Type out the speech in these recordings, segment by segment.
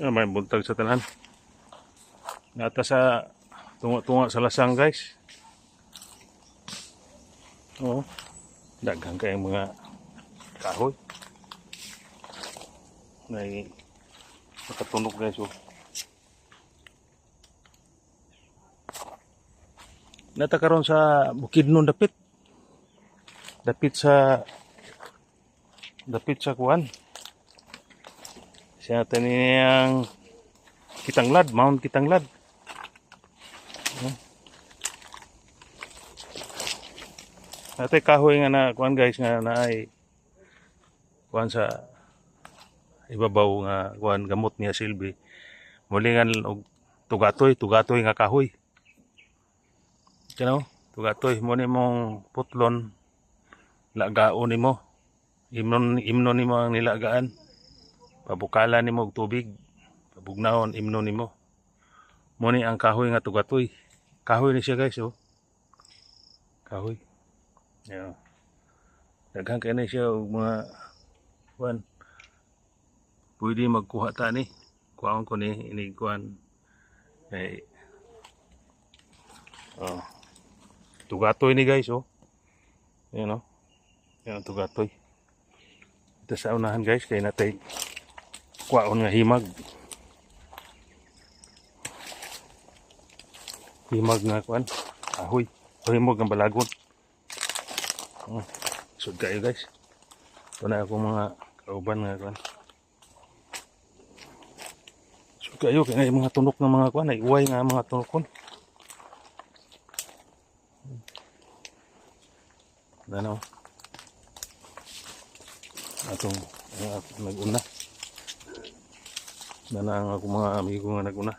May buntag sa tanan. Nata sa tunga-tunga sa lasang guys. Oo. Daghang kayong mga kahoy. May nakatunog guys oh. Nata karon sa Bukidnon dapit. Dapit sa kuan. Siya taniyang Kitanglad, Mount Kitanglad. Natay kahoy nga na kuan guys nga naay kuan sa ibabaw nga kuan gamot niya silbi. Mulingan og tugatoy nga kahoy. Kano? Tugatoy mo ni mong putlon lagaon nimo. Imnon nimo ang nilagaan. Pabukalan nimo og tubig. Pabugnahon imnon nimo. Mo ni ang kahoy nga tugatoy. Kahoy ni siya guys oh. Kahoy. Yeah. Daghang kay na siya og mga kuan. Pwede magkuha ta ni. Kuhaon ko ni ini kuan. Kay oh. Tugatoy ni guys oh. Ayan oh. Yan ang tugatoy. Ito sa unahan guys kay natay kuhaon nga himag. Himag nga kuan. Ahoy. O himag ang balagon. Sud kayo guys. Ito na ako mga kauban nga kuan. Sud kayo kaya mga tunok ng mga kuan. Iuway nga mga tunokon. Danaw. Atong nag-una. Dana ang ako mga amigo nga nag-una.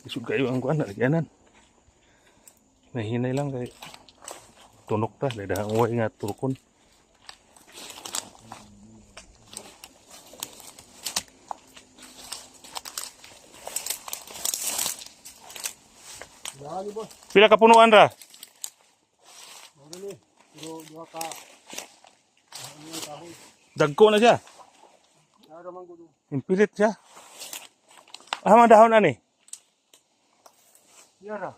Isog kayo ang kuan nagyanan. Nahinay lang kay tunok ta dahil ang uway nga turkon. Pila ka punuan ra? Dagko na siya. Impilit siya. Mga dahon ani. Yara.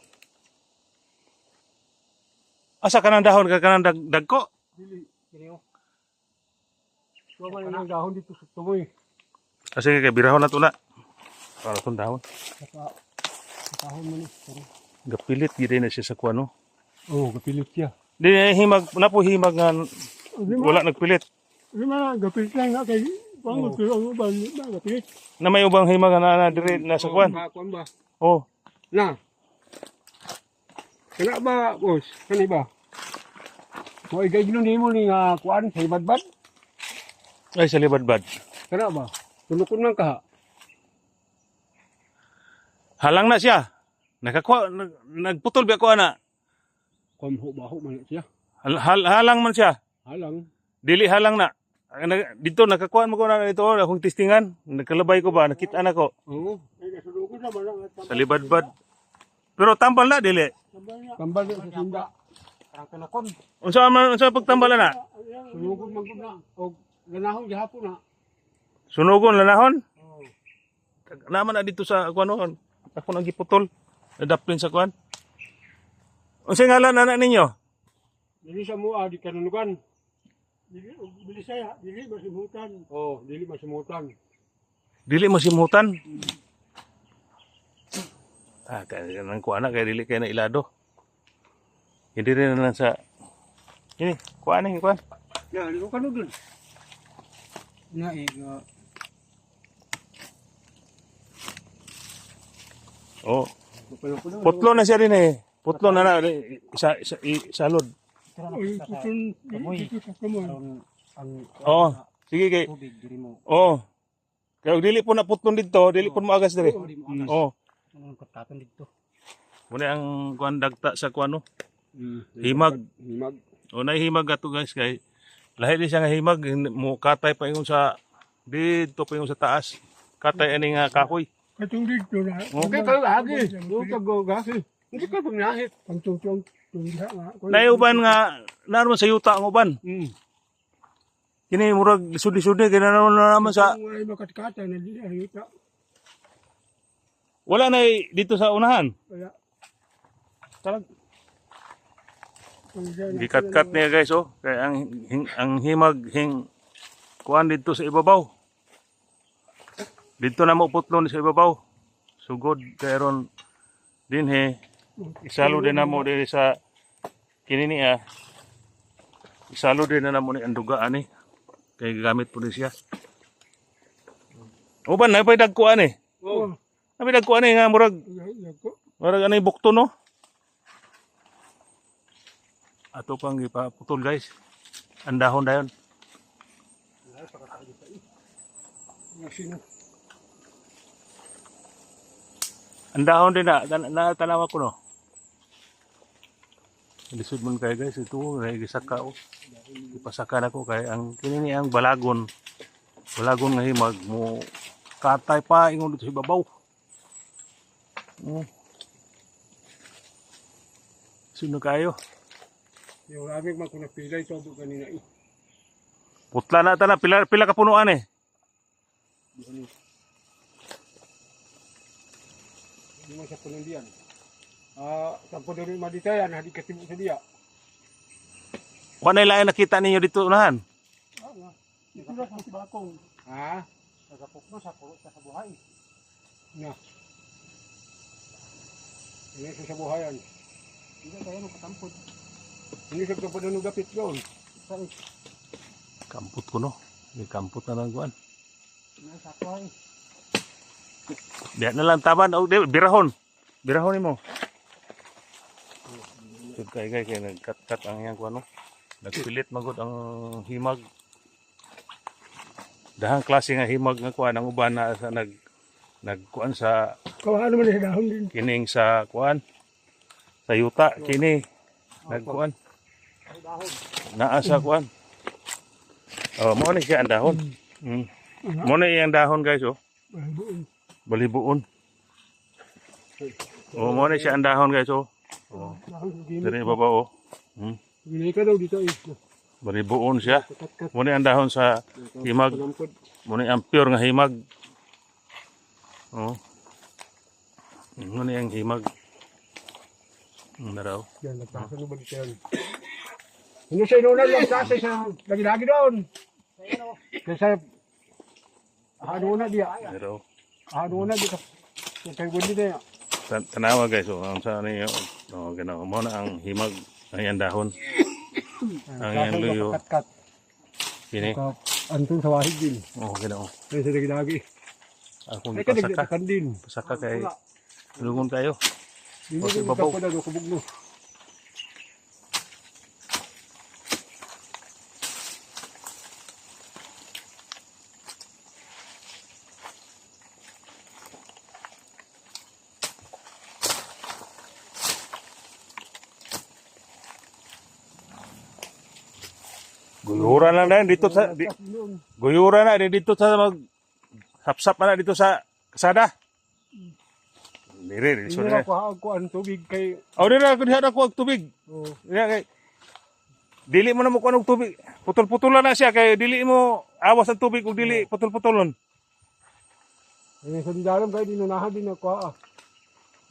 Asa ka ng dahon ka ng dagko? Dili. Kiniyo. So man ang dahon dito sa tumoy. Kasi kay birahon na to na. Para itong dahon. Saka dahon mo ni. Gapilit gid na siya sa kuano. Oh, gapilit siya. Di himag na po himag nga wala nagpilit. Di man gapilit lang nga kay pango pero ang uban na gapilit. Na may ubang himag na dire na sa kuan. Kuan ba? Oh. Na. Kana ba, boss? Kani ba? Mo igay ginon nimo ni nga kuan sa ibadbad? Ay sa libadbad. Kana ba? Tulukon man ka. Halang na siya. Nagputol ba ko ana? Kuan ho baho man siya. Halang man siya. Halang. Dili halang na. Dito nakakuan mo ko na dito akong testingan. Nagkalabay ko ba? Nakita na ko. Oo. Ay nasulugon na man Sa libadbad. Pero tambal na dili. tambal sa sinda. Parang kanakon. Unsa pagtambal na? Sulugon man gud na. Og ganahon gihapon na. Sunugon lanahon? Oo. Naman na dito sa kuan ako nang giputol. Nadaplin sa kuan. Unsa ngalan anak ninyo? Dili sa mua di kanunugan. Dili saya, dili masimutan. Oh, dili masimutan. Dili masimutan. Kaya nang kuana kay dili kay na ilado. Hindi rin na sa ini kuan ni kuan. Ya, dili ko kanudon. Na Oh. Putlo na siya din eh. Putlo na salod. Ay, putol dito sa kamoy. Oh, sige kay. Oh. Kaya dili po na putlon dito, dili po mo agas dire. Oh. Katatan dito. Muna ang kuan dagta sa kuano. Himag. Himag. O na himag ato guys kay lahi di siya nga himag mo katay pa ingon sa dito pa ingon sa taas. Katay ani nga kahoy. Katong dito na. Okay ka lagi. Do ka go gasi. Hindi ka pamnahit. Ang tungtong tungha nga. Nay uban nga naron sa yuta ang uban. kini murag sudi-sudi kaya naman sa Kung wala makatkatan na dili hangita. wala na dito sa unahan. Wala. Talag Kung dyan, gikat-kat niya guys oh. Kaya ang himag kuan dito sa ibabaw. Dito na mo putlon sa ibabaw. Sugod kay ron dinhi isalo din na mo diri sa kini niya. Isalo din na mo ni ang dugaan ni. Kay gamit po din siya. Uban na pay dagkuan eh. Oo. Nabi dagkuan eh nga murag Yako. anay bukto no. Ato pang ipaputol guys. Ang dahon dayon. Sino? Ang dahon din na tanawa ko no. Lisod man kay guys ito nagisaka oh. Ipasaka na ko kay ang kini ang balagon. Balagon nga himag mo katay pa ingon dito sa ibabaw. Sino kayo? Yung aming mga kunapilay todo kanina eh. Putla na tala pila ka punuan eh. Hindi mo sa punundian. Sa punundian maditayan, hadi katibo sa dia. Wa na lain nakita ninyo dito unahan. Ito na sa bakong. Ha? Nagapok mo sa buhay. Na. Ini sa buhayan. Hindi tayo magkatampod. Hindi sa kapanan gapit doon. Saan? Kamput ko no. May kamput na lang kuan. Nasa buhay. Diyan na lang taban o birahon. Birahon nimo. Sud kay nagkat-kat ang iyang kuan no. Nagpilit magod ang himag. Dahang klase nga himag nga kuan ang uban na sa nagkuan sa Kawahan naman sa dahon din. kining sa kuan sa yuta kini nagkuan naa sa kuan. Oh, mo ni siya ang dahon. Mo na iyang dahon guys oh. Balibuon. Oh, mo na siya ang dahon guys oh. Oh. Diri baba oh. Gini ka daw dito eh. Balibuon siya. Mo na ang dahon sa himag. Mo na ang pure nga himag. Oh. Mo na ang himag. Na raw. Yan, nagtasa mo ba dito yan? Ano sa inuna lang kasi sa lagi-lagi doon. Kasi ano na dia. Na raw. Ano na dito. Kaya gundi na. Tanawa guys oh. Ang sa niyo. Oh, ganaw mo na ang himag ang iyang dahon. Ang iyang luyo. Kat-kat. Kini. Antong sa wahig din. Oh, ganaw. Kaya sa lagi-lagi. Akong Ay pasaka. kadagdagan din. Pasaka kay lugon kayo. Hindi Okay, ko babaw. kapag na kubog mo. Guyuran lang na dito sa guyuran na dito sa mag sapsap na dito sa kasada. Dire Hindi so na dire. ako ang tubig kay. Oh dire ako diha ako og tubig. Oh. Diha kay dili mo na mo kuno og tubig. Putol-putulan na siya kay dili mo awas ang tubig ug dili putol-putolon. Sa dalam kay dinunahan din ako ah.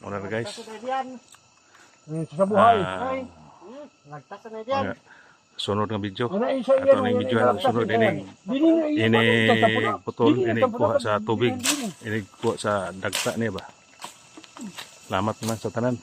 Muna na guys. Sa buhay. Ah. Nagtasa na diyan. Sunod nga video. Ano isa Ato na yung video ang sunod ini putol ini kuha sa tubig. Ini kuha sa dagta niya ba. Salamat naman sa tanan.